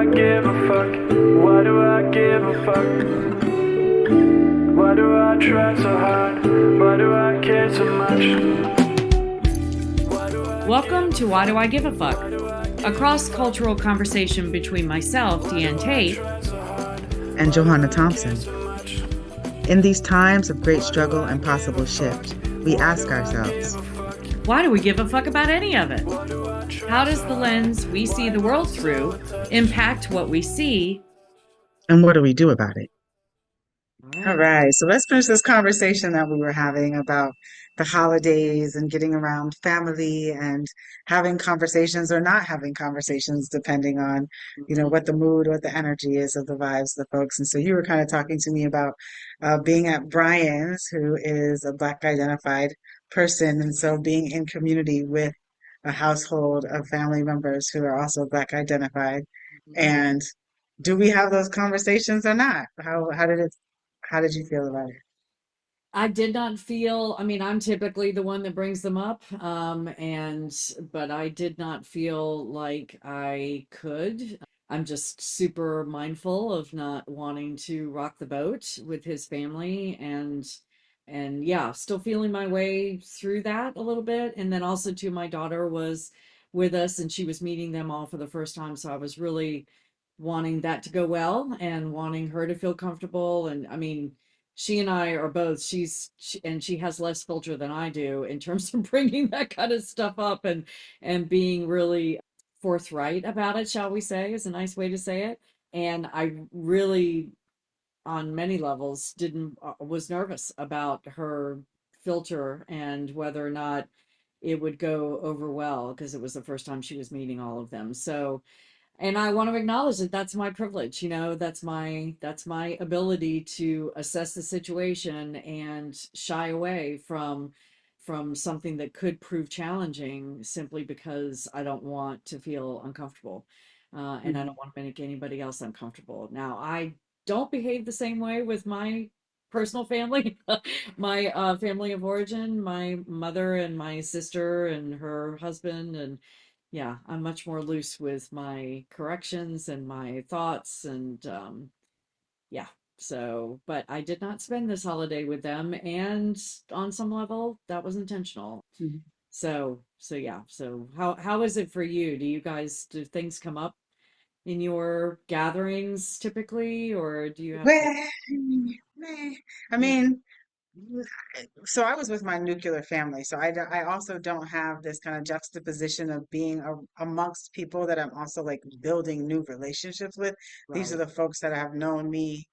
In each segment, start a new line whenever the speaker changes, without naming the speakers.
I give a fuck? Why do I give a fuck? Why do I try so hard? Why do I care so much?
Welcome to Why Do I Give a Fuck? A cross-cultural conversation between myself, Diane Tate,
and Johanna Thompson. In these times of great struggle and possible shift, we ask ourselves,
why do we give a fuck about any of it? How does the lens we see the world through impact what we see?
and what do we do about it? All
All right.
right, so let's finish this conversation that we were having about the holidays and getting around family and having conversations or not having conversations, depending on, what the mood, what the energy is of the vibes of the folks. And so you were kind of talking to me about being at Brian's, who is a Black identified person, and so being in community with a household of family members who are also Black identified. And do we have those conversations or not? How did you feel about it?
I did not feel, I mean, I'm typically the one that brings them up, but I did not feel like I could. I'm just super mindful of not wanting to rock the boat with his family and yeah, still feeling my way through that a little bit. And then also too, my daughter was with us and she was meeting them all for the first time. So I was really wanting that to go well and wanting her to feel comfortable. And I mean, she and I are both, and she has less filter than I do in terms of bringing that kind of stuff up and being really forthright about it, shall we say, is a nice way to say it. And I really, on many levels, didn't was nervous about her filter and whether or not it would go over well because it was the first time she was meeting all of them. So and I want to acknowledge that that's my privilege, that's my ability to assess the situation and shy away from something that could prove challenging simply because I don't want to feel uncomfortable, and I
Mhm.
don't want to make anybody else uncomfortable. Now I don't behave the same way with my personal family, my family of origin, my mother and my sister and her husband, and yeah, I'm much more loose with my corrections and my thoughts and yeah. So, but I did not spend this holiday with them and on some level that was intentional.
Mhm.
So yeah. So how is it for you? Do things come up in your gatherings typically or do you have to
Well, meh. I mean, so I was with my nuclear family, so I also don't have this kind of juxtaposition of being amongst people that I'm also like building new relationships with. These are
right.
the folks that have known me,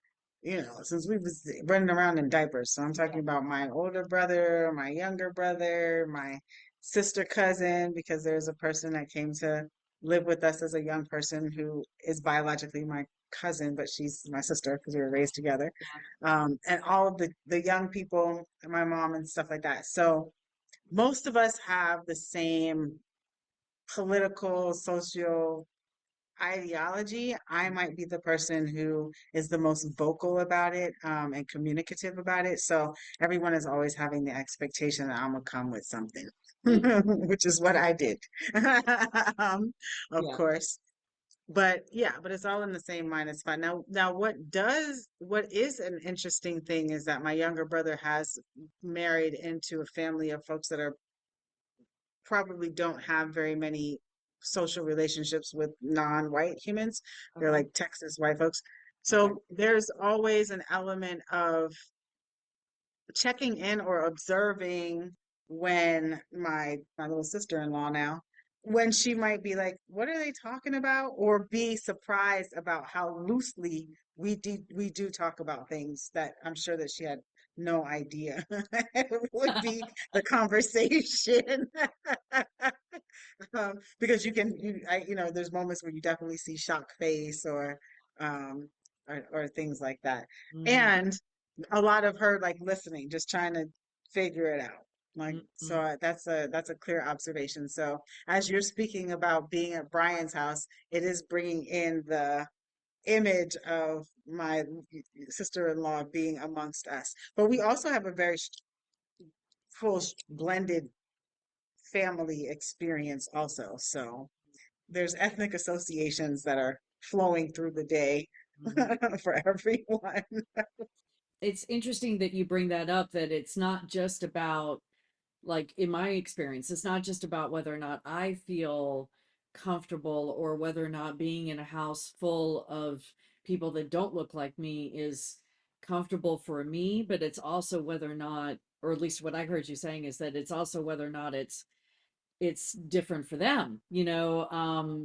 since we was running around in diapers. So I'm talking about my older brother, my younger brother, my sister cousin, because there's a person that came to live with us as a young person who is biologically my cousin, but she's my sister because we were raised together, and all of the young people and my mom and stuff like that. So most of us have the same political, social ideology. I might be the person who is the most vocal about it, and communicative about it. So everyone is always having the expectation that I'm gonna come with something, which is what I did, um, of
Yeah.
course. But yeah, but it's all in the same mind. It's fine. Now, what is an interesting thing is that my younger brother has married into a family of folks that are probably don't have very many social relationships with non-white humans. They're
Okay.
like Texas white folks.
Okay.
So there's always an element of checking in or observing when my little sister-in-law now, when she might be like, what are they talking about? Or be surprised about how loosely we do talk about things that I'm sure that she had no idea would be the conversation. Because there's moments where you definitely see shock face um or things like that.
Mhm.
And a lot of her like listening, just trying to figure it out. Like, so
Mhm.
that's a clear observation. So as you're speaking about being at Brian's house, it is bringing in the image of my sister-in-law being amongst us. But we also have a very full blended family experience also. So there's ethnic associations that are flowing through the day
Mhm.
for everyone.
It's interesting that you bring that up, that it's not just about, like in my experience, it's not just about whether or not I feel comfortable or whether or not being in a house full of people that don't look like me is comfortable for me, but it's also whether or not, or at least what I heard you saying is that it's also whether or not it's different for them,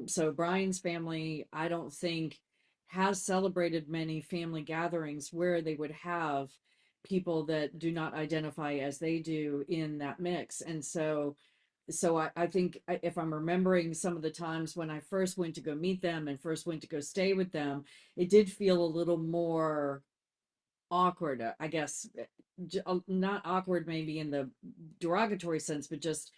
so Brian's family, I don't think, has celebrated many family gatherings where they would have people that do not identify as they do in that mix. And so I think, if I'm remembering some of the times when I first went to go meet them and first went to go stay with them, it did feel a little more awkward, I guess. Not awkward maybe in the derogatory sense, but just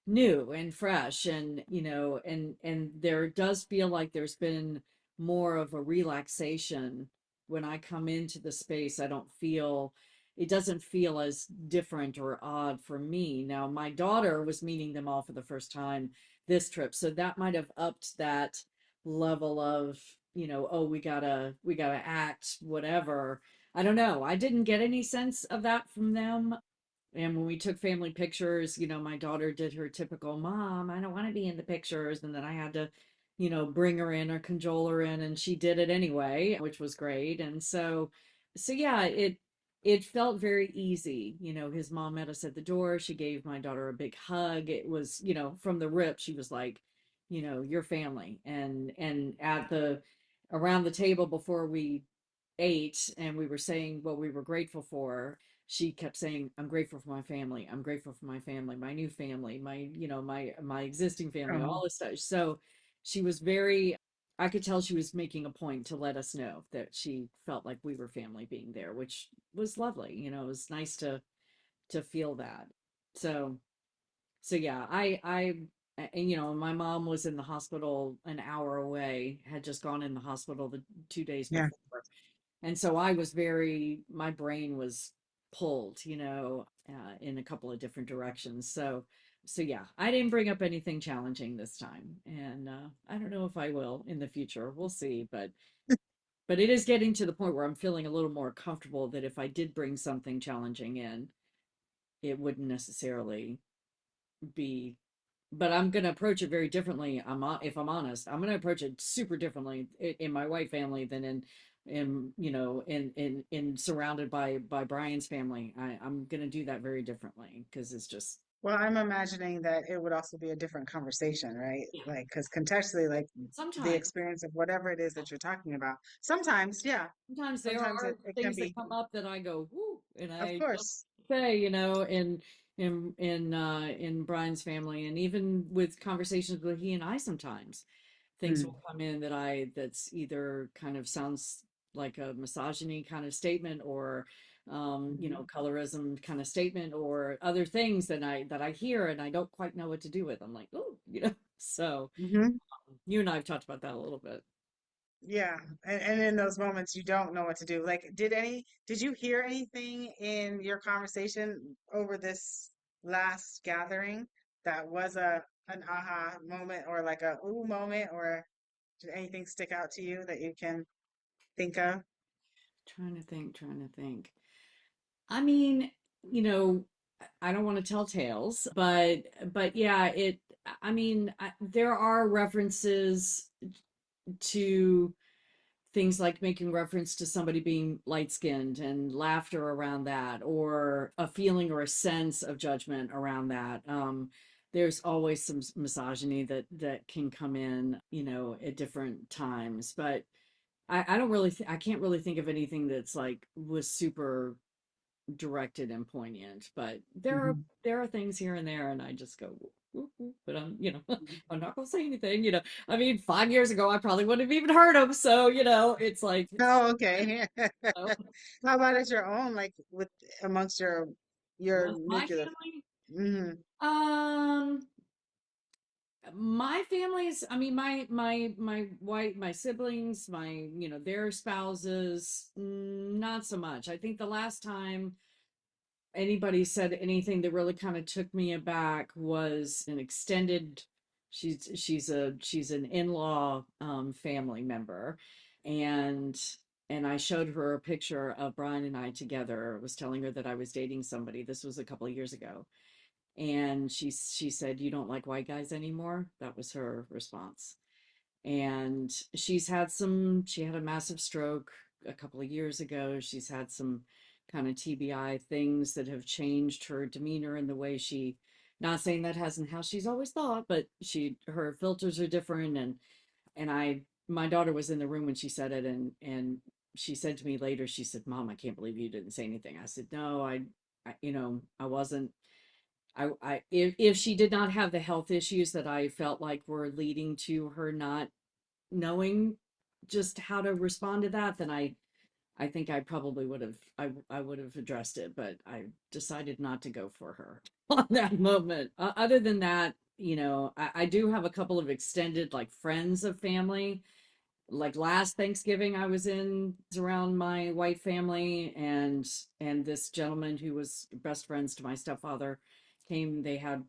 new and fresh, and and there does feel like there's been more of a relaxation when I come into the space. I don't feel It doesn't feel as different or odd for me. Now my daughter was meeting them all for the first time this trip, so that might have upped that level of, oh, we gotta act whatever. I don't know. I didn't get any sense of that from them. And when we took family pictures, my daughter did her typical, Mom, I don't want to be in the pictures. And then I had to, bring her in or cajole her in, and she did it anyway, which was great. And so yeah, it felt very easy. His mom met us at the door. She gave my daughter a big hug. It was, from the rip, she was like, your family. And at the around the table before we ate and we were saying what we were grateful for, she kept saying, I'm grateful for my family. I'm grateful for my family, my new family, my existing family, all
Um,
this stuff. So she was very, I could tell she was making a point to let us know that she felt like we were family being there, which was lovely. It was nice to feel that. So so yeah, and my mom was in the hospital an hour away, had just gone in the hospital the 2 days
yeah.
before. And so I was my brain was pulled, in a couple of different directions. So yeah, I didn't bring up anything challenging this time. And I don't know if I will in the future. We'll see. But it is getting to the point where I'm feeling a little more comfortable that if I did bring something challenging in, it wouldn't necessarily be, but I'm going to approach it very differently. If I'm honest, I'm going to approach it super differently in my white family than in surrounded by Brian's family. I'm going to do that very differently because it's just,
Well, I'm imagining that it would also be a different conversation, right?
yeah.
Like, because contextually, like the
Sometimes,
experience of whatever it is that you're talking about, sometimes, yeah,
sometimes there
sometimes
are
it can
things that
be,
come up that I go, whoo, and
of
I don't
course.
say, in Brian's family, and even with conversations with he and I sometimes. Things
Mm,
will come in that's either kind of sounds like a misogyny kind of statement, or
mhm,
colorism kind of statement, or other things that I hear and I don't quite know what to do with. I'm like, oh, so
mhm.
you and I have talked about that a little bit.
Yeah, and in those moments you don't know what to do. Like, did you hear anything in your conversation over this last gathering that was an aha moment or like a ooh moment, or did anything stick out to you that you can think of?
Trying to think. I mean, you know, I don't want to tell tales, but yeah, I mean, there are references to things like making reference to somebody being light skinned and laughter around that, or a feeling or a sense of judgment around that. There's always some misogyny that can come in, at different times, but I don't really, I can't really think of anything that's like was super directed and poignant, but
Mhm.
there are things here and there, and I just go, "Whoop, whoop," but I'm not gonna say anything. I mean, 5 years ago, I probably wouldn't have even heard them. So it's like,
Oh, okay.
uh,
How about at your own, like with amongst your
with my
nuclear?
family,
Hmm.
um, my family's, I mean, my siblings, their spouses, not so much. I think the last time anybody said anything that really kind of took me aback was an extended She's an in-law family member, and I showed her a picture of Brian and I together. I was telling her that I was dating somebody. This was a couple of years ago, and she said, "You don't like white guys anymore?" That was her response. And she had a massive stroke a couple of years ago. She's had some kind of TBI things that have changed her demeanor and the way she, not saying that hasn't how she's always thought, but her filters are different. And my daughter was in the room when she said it, and she said to me later, she said, "Mom, I can't believe you didn't say anything." I said, "No, I wasn't." If she did not have the health issues that I felt like were leading to her not knowing just how to respond to that, then I think I probably would have I would have addressed it, but I decided not to go for her on that moment. Other than that, I do have a couple of extended like friends of family. Like last Thanksgiving, I was in around my white family, and this gentleman who was best friends to my stepfather came. They had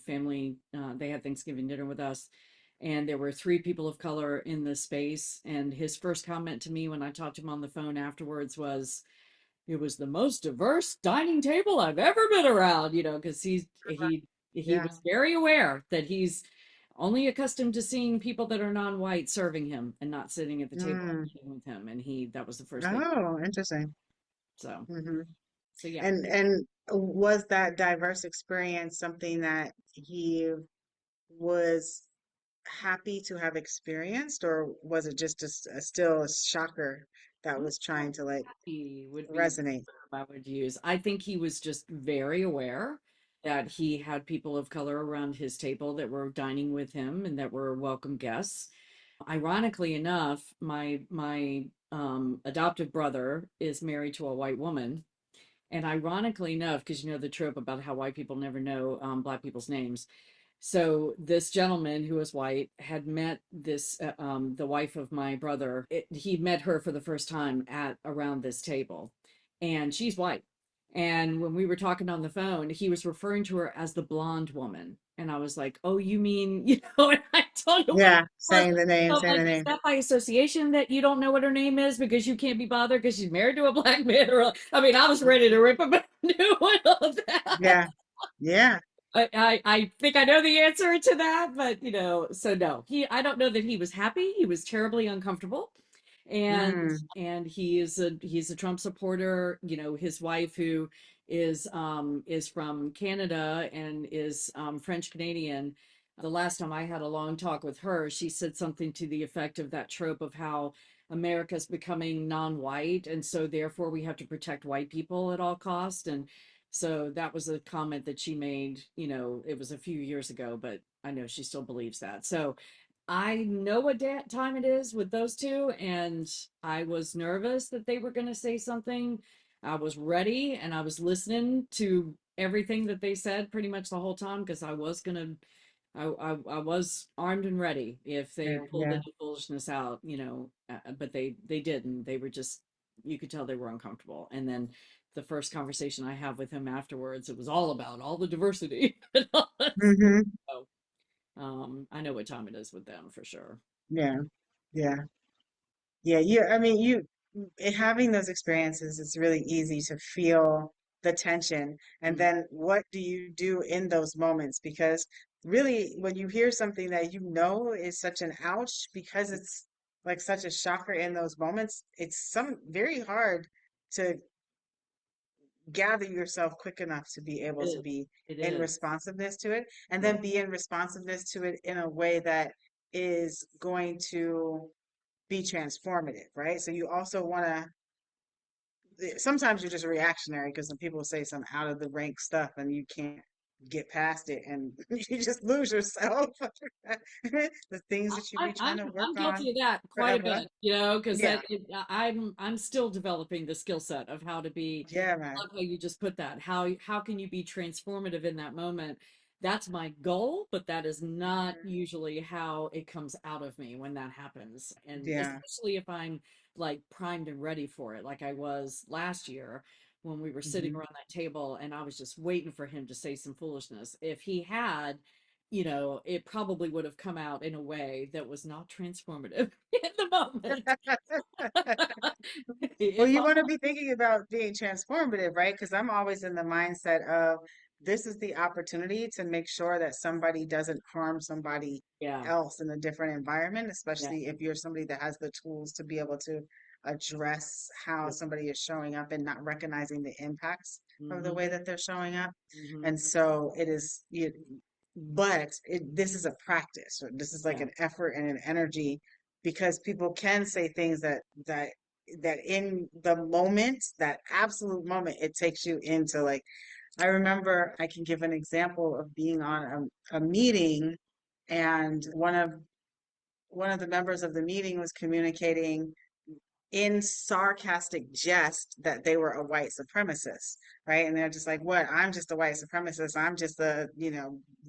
family. They had Thanksgiving dinner with us, and there were three people of color in the space. And his first comment to me when I talked to him on the phone afterwards was, "It was the most diverse dining table I've ever been around," because he
Yeah.
was very aware that he's only accustomed to seeing people that are non-white serving him and not sitting at the table
Mm.
eating with him. And that was the first thing.
Oh, interesting.
So,
Hmm.
so yeah.
And was that diverse experience something that he was happy to have experienced, or was it just still a shocker that was trying to like
He would be the
resonate?
term I would use. I think he was just very aware that he had people of color around his table that were dining with him and that were welcome guests. Ironically enough, my adoptive brother is married to a white woman. And ironically enough, because the trope about how white people never know black people's names. So this gentleman who was white had met the wife of my brother. He met her for the first time at around this table, and she's white. And when we were talking on the phone, he was referring to her as the blonde woman. And I was like, "Oh, you mean," and I told him what it
Yeah,
was.
saying the name,
I'm
saying
like,
the
"Is
name.
that by association that you don't know what her name is because you can't be bothered because she's married to a black man?" Or, I mean, I was ready to rip him a new one of that.
Yeah, yeah.
I think I know the answer to that, but so no, I don't know that he was happy. He was terribly uncomfortable, and
Mm,
he's a Trump supporter. His wife, who is from Canada and is French Canadian. The last time I had a long talk with her, she said something to the effect of that trope of how America's becoming non-white, and so therefore we have to protect white people at all cost. And so that was a comment that she made. It was a few years ago, but I know she still believes that. So I know what time it is with those two, and I was nervous that they were going to say something. I was ready and I was listening to everything that they said pretty much the whole time because I was armed and ready if they
yeah,
pulled
yeah.
any foolishness out, but they didn't. They were just, you could tell they were uncomfortable. And then the first conversation I have with him afterwards, it was all about all the diversity. And all that.
Hmm.
So, I know what time it is with them for sure.
Yeah, yeah. Yeah, I mean, having those experiences, it's really easy to feel the tension. And
Mm.
then what do you do in those moments? Because really, when you hear something that you know is such an ouch, because it's like such a shocker in those moments, it's very hard to gather yourself quick enough to be
It
able to
is.
be
It
in
is.
responsiveness to it, and
Yeah.
then be in responsiveness to it in a way that is going to be transformative, right? So you also want to, sometimes you're just reactionary because when people say some out of the rank stuff and you can't get past it and you just lose yourself. The things that you've
I,
been
I'm
trying to work
I'm
on
guilty of that quite a
forever.
bit, because
Yeah,
I'm still developing the skill set of how to be.
yeah,
I
man.
love how you just put that. How can you be transformative in that moment? That's my goal, but that is not
Mhm.
usually how it comes out of me when that happens. And
Yeah.
especially if I'm like primed and ready for it, like I was last year when we were sitting
Hmm.
around that table and I was just waiting for him to say some foolishness. If he had, it probably would have come out in a way that was not transformative in the moment.
Well,
If
you
I,
want to be thinking about being transformative, right? Because I'm always in the mindset of this is the opportunity to make sure that somebody doesn't harm somebody
yeah,
else in a different environment,
yeah,
especially if you're somebody that has the tools to be able to address how
yeah.
somebody is showing up and not recognizing the impacts of the
Hmm.
way that they're showing up.
Hmm.
And so it is, but this is a practice, or this is like
Yeah.
an effort and an energy because people can say things that in the moment, that absolute moment, it takes you into like, I remember I can give an example of being on a meeting and one of the members of the meeting was communicating in sarcastic jest that they were a white supremacist, right? And they're just like, what? I'm just a white supremacist. I'm just a,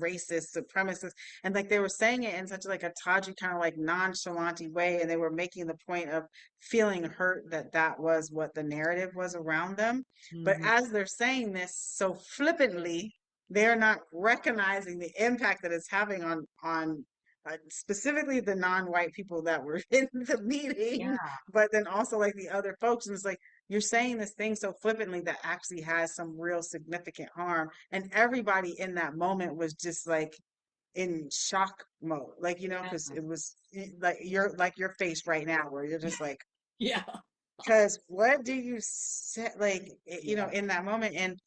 racist supremacist. And like they were saying it in such like a tawdry kind of like nonchalant way. And they were making the point of feeling hurt that that was what the narrative was around them. But
Hmm.
as they're saying this so flippantly, they're not recognizing the impact that it's having on specifically the non-white people that were in the meeting,
Yeah.
but then also like the other folks. And it's like, you're saying this thing so flippantly that actually has some real significant harm. And everybody in that moment was just like in shock mode. Like, because
Yeah.
it was like your face right now where you're just like,
Yeah.
because what do you say, like,
Yeah.
in that moment? And,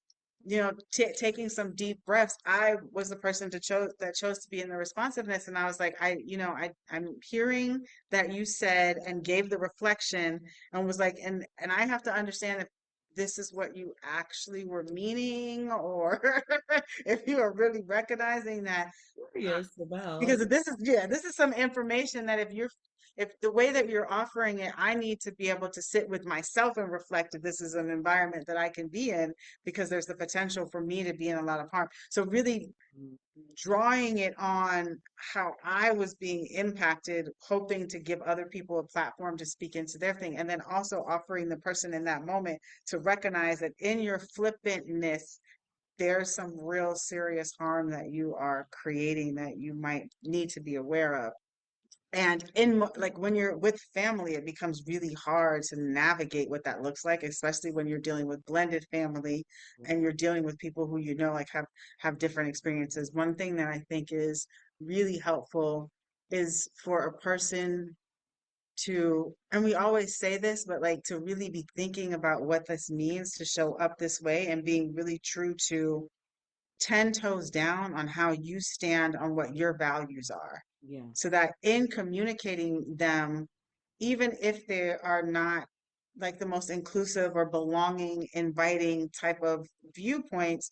taking some deep breaths, I was the person that chose to be in the responsiveness. And I was like, I'm hearing that you said and gave the reflection and was like, and I have to understand if this is what you actually were meaning or if you are really recognizing that
Curious about.
because this is some information that if the way that you're offering it, I need to be able to sit with myself and reflect if this is an environment that I can be in because there's the potential for me to be in a lot of harm. So really drawing it on how I was being impacted, hoping to give other people a platform to speak into their thing, and then also offering the person in that moment to recognize that in your flippantness there's some real serious harm that you are creating that you might need to be aware of. And like when you're with family, it becomes really hard to navigate what that looks like, especially when you're dealing with blended family and you're dealing with people who like have different experiences. One thing that I think is really helpful is for a person to, and we always say this, but like to really be thinking about what this means to show up this way and being really true to 10 toes down on how you stand on what your values are.
Yeah.
So that in communicating them, even if they are not like the most inclusive or belonging, inviting type of viewpoints,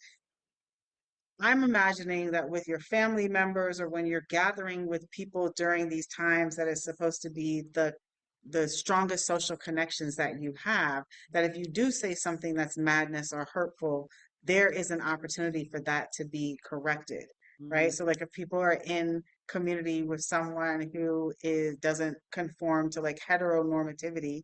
I'm imagining that with your family members or when you're gathering with people during these times that is supposed to be the strongest social connections that you have, that if you do say something that's madness or hurtful, there is an opportunity for that to be corrected, right?
Mm.
So like if people are in community with someone who doesn't conform to like heteronormativity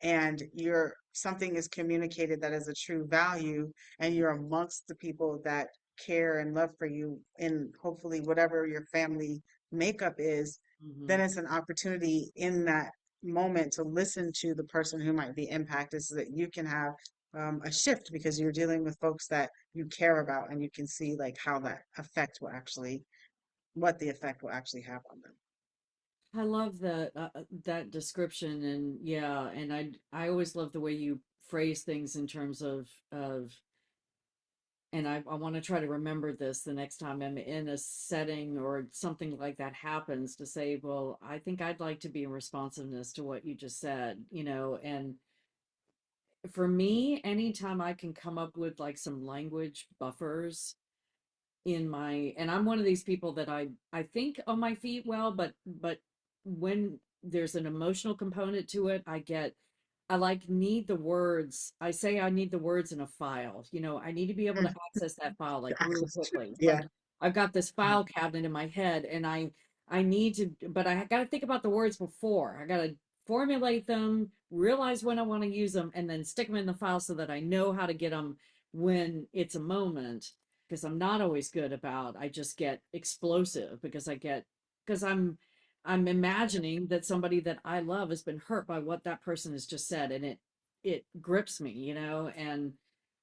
and you're something is communicated that is a true value and you're amongst the people that care and love for you in hopefully whatever your family makeup is, then
Hmm.
it's an opportunity in that moment to listen to the person who might be impacted so that you can have a shift because you're dealing with folks that you care about and you can see like how that effect will actually, what the effect will actually have on them.
I love that description, and yeah, and I always love the way you phrase things in terms of and I want to try to remember this the next time I'm in a setting or something like that happens to say, well, I think I'd like to be in responsiveness to what you just said, and for me, anytime I can come up with like some language buffers and I'm one of these people that I think on my feet well, but when there's an emotional component to it, I like need the words. I say I need the words in a file. I need to be able to
Mm.
access that file like really quickly.
Yeah.
Like I've got this file cabinet in my head and I need to, but I got to think about the words before. I got to formulate them, realize when I want to use them, and then stick them in the file so that I know how to get them when it's a moment. because I'm not always good about, I just get explosive because I'm imagining that somebody that I love has been hurt by what that person has just said, and it grips me, and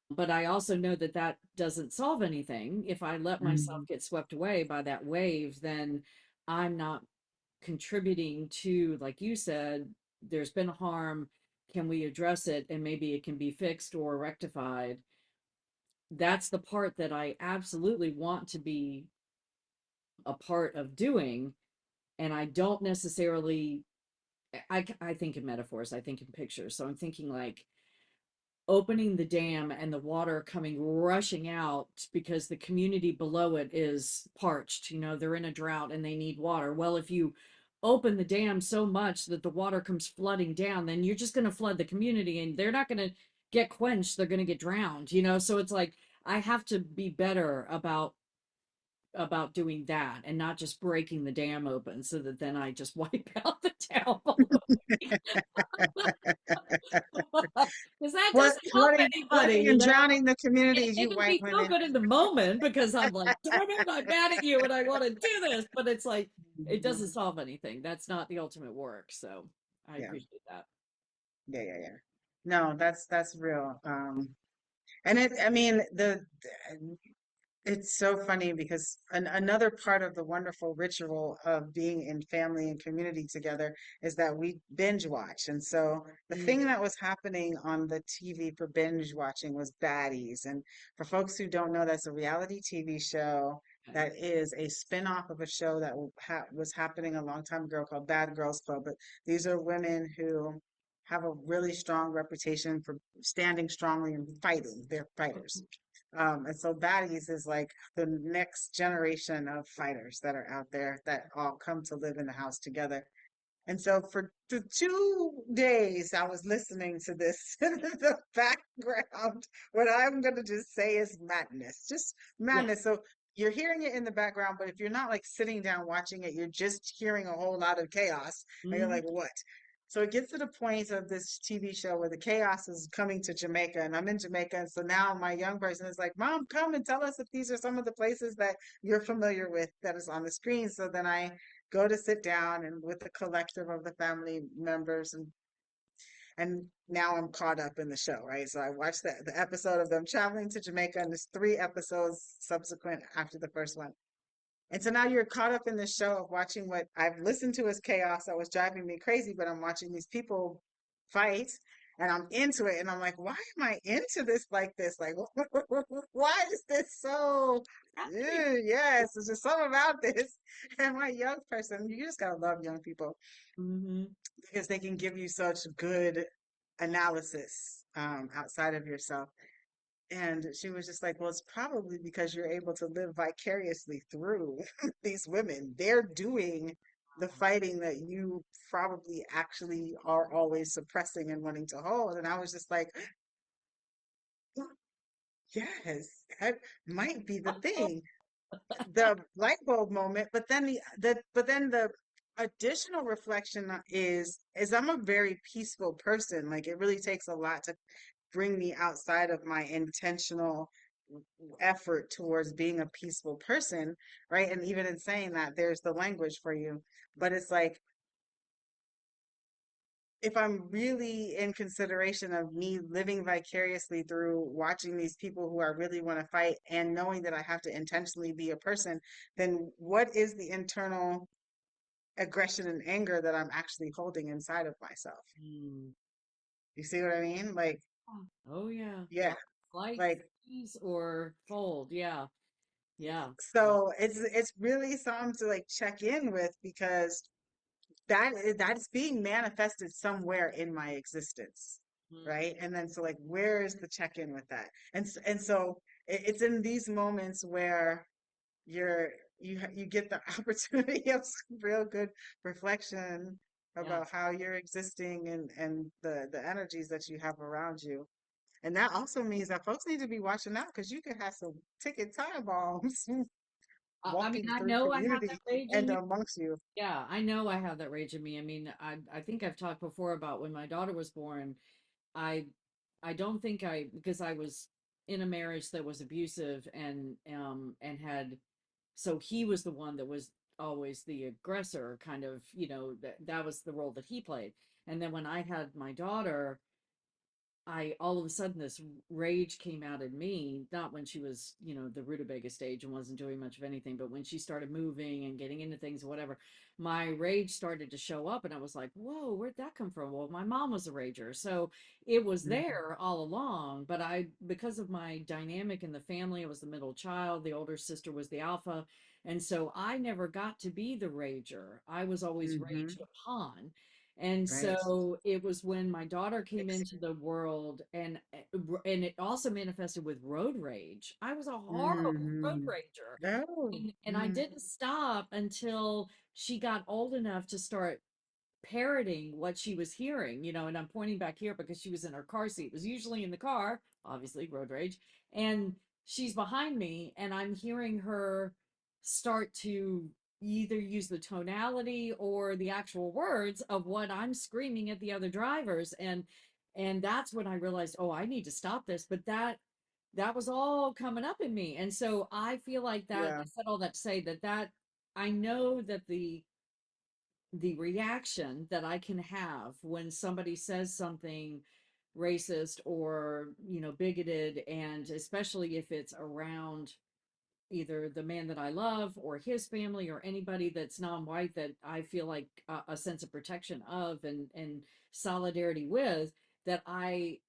but I also know that that doesn't solve anything. If I let myself
Mhm.
get swept away by that wave, then I'm not contributing to, like you said, there's been harm. Can we address it? And maybe it can be fixed or rectified. That's the part that I absolutely want to be a part of doing. And I don't necessarily, I think in metaphors, I think in pictures. So I'm thinking like, opening the dam and the water coming rushing out because the community below it is parched. They're in a drought and they need water. Well, if you open the dam so much that the water comes flooding down, then you're just going to flood the community and they're not going to get quenched. They're going to get drowned. So it's like I have to be better about doing that and not just breaking the dam open so that then I just wipe out the town below. Because that
What
doesn't help
flooding
anybody.
and drowning the communities,
It
you
can
white
be so
women.
good in the moment because I'm like, darn it, I'm mad at you and I want to do this. But it's like, it doesn't
Mhm.
solve anything. That's not the ultimate work. So I
Yeah,
appreciate that.
yeah, yeah, yeah. No, that's real. And I mean, it's so funny because another part of the wonderful ritual of being in family and community together is that we binge watch. And so the thing
Mm,
that was happening on the TV for binge watching was Baddies. And for folks who don't know, that's a reality TV show
okay.
that is a spin-off of a show that was happening a long time ago called Bad Girls Club. But these are women who have a really strong reputation for standing strongly and fighting. They're fighters. And so Baddies is like the next generation of fighters that are out there that all come to live in the house together. And so for 2 days, I was listening to this in the background. What I'm going to just say is madness, just
Yeah.
madness. So you're hearing it in the background, but if you're not like sitting down watching it, you're just hearing a whole lot of chaos. And you're
Hmm.
like, what? So it gets to the point of this TV show where the chaos is coming to Jamaica, and I'm in Jamaica. And so now my young person is like, Mom, come and tell us if these are some of the places that you're familiar with that is on the screen. So then I go to sit down and with the collective of the family members and now I'm caught up in the show, right? So I watched the episode of them traveling to Jamaica and there's 3 episodes subsequent after the first one. And so now you're caught up in the show of watching what I've listened to as chaos that was driving me crazy, but I'm watching these people fight and I'm into it. And I'm like, why am I into this like this? Like, why is this so? Yes, there's just something about this. And my young person, you just gotta love young people
Hmm.
because they can give you such good analysis outside of yourself. And she was just like, well, it's probably because you're able to live vicariously through these women. They're doing the fighting that you probably actually are always suppressing and wanting to hold. And I was just like, yes, that might be the thing. The light bulb moment, but then the additional reflection is I'm a very peaceful person. Like it really takes a lot to bring me outside of my intentional effort towards being a peaceful person, right? And even in saying that, there's the language for you. But it's like, if I'm really in consideration of me living vicariously through watching these people who I really want to fight and knowing that I have to intentionally be a person, then what is the internal aggression and anger that I'm actually holding inside of myself?
Mm.
You see what I mean? Like,
Oh yeah.
yeah,
Flight,
like
freeze, or fold. Yeah. Yeah.
so it's really something to like check in with because that's being manifested somewhere in my existence,
Mhm.
right? And then so like where is the check in with that? And so it's in these moments where you're you get the opportunity of some real good reflection
Yeah.
about how you're existing and the energies that you have around you. And that also means that folks need to be watching out because you could have some ticket time bombs
I mean,
walking
I
through
know I have that
community
rage in
and
me.
amongst you.
Yeah, I know I have that rage in me. I mean, I think I've talked before about when my daughter was born. I I don't think I because I was in a marriage that was abusive and had, so he was the one that was always the aggressor, kind of, that was the role that he played. And then when I had my daughter, I all of a sudden this rage came out in me, not when she was, the rutabaga stage and wasn't doing much of anything, but when she started moving and getting into things, whatever, my rage started to show up and I was like, whoa, where'd that come from? Well, my mom was a rager. So it was
Mhm.
there all along, but because of my dynamic in the family, I was the middle child, the older sister was the alpha. And so I never got to be the rager. I was always
Mhm.
raged upon. And
Right.
so it was when my daughter came
Ex-
into the world, and it also manifested with road rage. I was a horrible road
Mhm.
rager.
Oh.
And I
Mhm.
didn't stop until she got old enough to start parroting what she was hearing, and I'm pointing back here because she was in her car seat. It was usually in the car, obviously, road rage. And she's behind me, and I'm hearing her start to either use the tonality or the actual words of what I'm screaming at the other drivers. And that's when I realized, oh, I need to stop this. But that was all coming up in me. And so I feel like that,
Yeah.
I said all that to say that I know that the reaction that I can have when somebody says something racist or, bigoted, and especially if it's around either the man that I love or his family or anybody that's non-white, that I feel like a sense of protection of and solidarity with, that I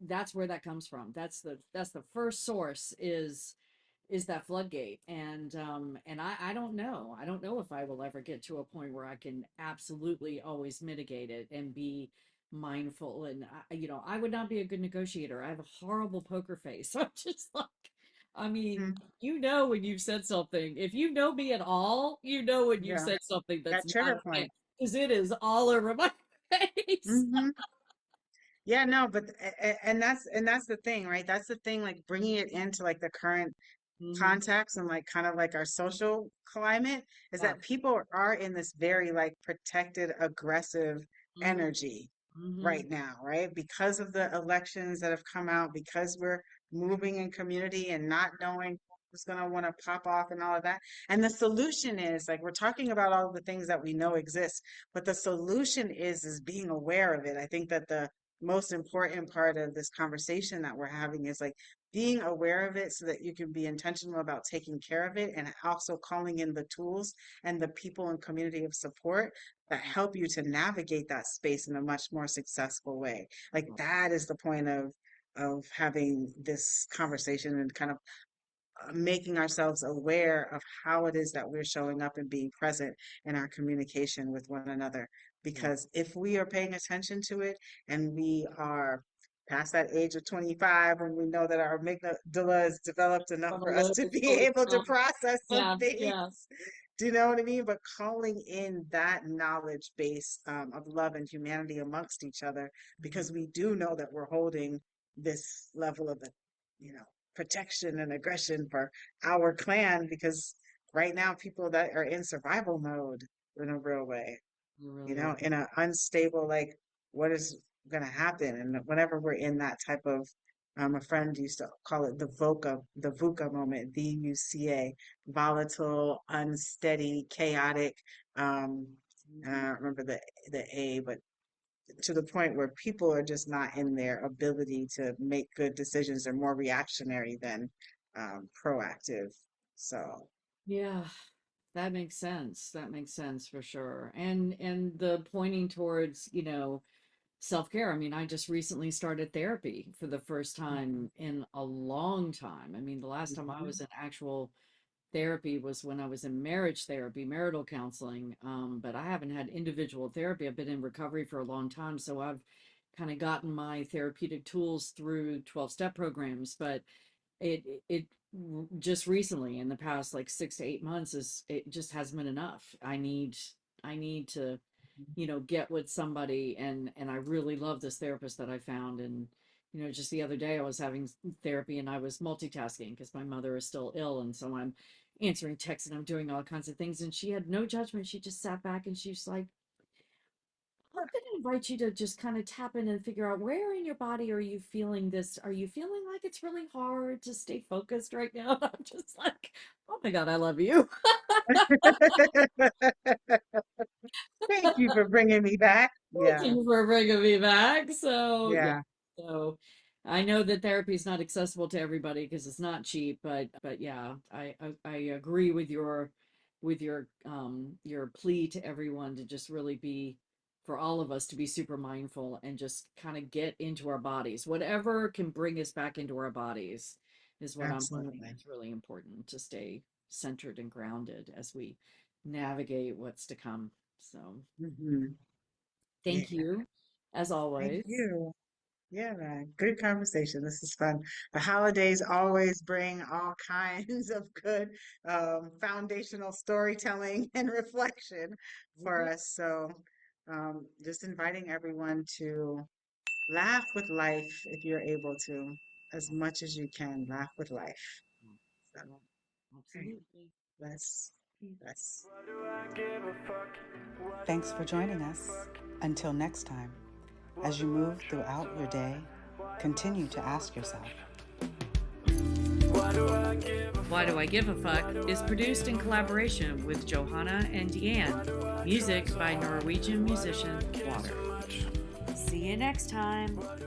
that's where that comes from. That's the first source, is that floodgate. And I don't know if I will ever get to a point where I can absolutely always mitigate it and be mindful. And I would not be a good negotiator. I have a horrible poker face. I'm just like, I mean,
Mhm.
when you've said something, if you know me at all, when you've
Yeah.
said something that's
That
not
trigger
okay,
point.
because it is all over my face.
Hmm. Yeah, no, but and that's the thing, right? That's the thing, like bringing it into like the current
Hmm.
context and like kind of like our social climate is
Yeah.
that people are in this very like protected, aggressive
Hmm.
energy
Hmm.
right now, right? Because of the elections that have come out, because we're moving in community and not knowing who's going to want to pop off and all of that. And the solution is like we're talking about all the things that we know exist, but the solution is being aware of it. I think that the most important part of this conversation that we're having is like being aware of it so that you can be intentional about taking care of it and also calling in the tools and the people and community of support that help you to navigate that space in a much more successful way. Like that is the point of having this conversation and kind of making ourselves aware of how it is that we're showing up and being present in our communication with one another.
Yeah.
Because if we are paying attention to it and we are past that age of 25 when we know that our amygdala is developed enough for us
Frontal
to
lobe is
be
fully
able to
developed.
process some
Yeah.
things.
Yeah.
Do you know what I mean? But calling in that knowledge base of love and humanity amongst each other,
Mhm.
because we do know that we're holding this level of, you know, protection and aggression for our clan, because right now people that are in survival mode in a real way,
You
you
really
know,
are.
in an unstable, like, what is going to happen? And whenever we're in that type of, a friend used to call it the VUCA moment, VUCA, volatile, unsteady, chaotic. And I
Mhm.
don't remember the A, but to the point where people are just not in their ability to make good decisions. They're more reactionary than proactive. So,
Yeah, that makes sense. That makes sense for sure. And the pointing towards, self-care. I mean, I just recently started therapy for the first time in a long time. I mean, the last time I
mhm,
was in actual therapy was when I was in marriage therapy, marital counseling. But I haven't had individual therapy. I've been in recovery for a long time, so I've kind of gotten my therapeutic tools through 12-step programs. But it just recently, in the past like 6 to 8 months, is it just hasn't been enough. I need to get with somebody, and I really love this therapist that I found. And just the other day I was having therapy and I was multitasking because my mother is still ill, and so I'm answering texts and I'm doing all kinds of things, and she had no judgment. She just sat back and she's like, I'm going to invite you to just kind of tap in and figure out where in your body are you feeling this? Are you feeling like it's really hard to stay focused right now? I'm just like, oh my God, I love you.
Thank you for bringing me back.
Thank
Yeah,
you for bringing me back. So yeah,
yeah,
so I know that therapy is not accessible to everybody because it's not cheap, but yeah, I agree with your plea to everyone to just really be for all of us to be super mindful and just kind of get into our bodies. Whatever can bring us back into our bodies is what I'm learning.
absolutely.
It's really important to stay centered and grounded as we navigate what's to come. So
Hmm. Yeah,
thank you, as
thank
always.
you. Yeah, man. Good conversation. This is fun. The holidays always bring all kinds of good foundational storytelling and reflection for
Mhm.
us. So, just inviting everyone to laugh with life if you're able to, as much as you can, laugh with life. So,
Yeah,
okay,
absolutely.
let's, let's.
Why do I give a fuck? Why do
Thanks for
I give
joining
a
us.
fuck?
Until next time,
Why
as you
do I
move
try
throughout
so
your day,
hard? Why am I
continue to
so
ask yourself,
attached? Why do I give a
Why Do
fuck?
I Give a
Why
Fuck
do
is
I
produced
give
in
a fuck?
collaboration with Johanna and
Why
Diane.
do I try
Music
so
by
hard?
Norwegian
Why do I
musician
care
Water.
so much?
See you next time.
Why do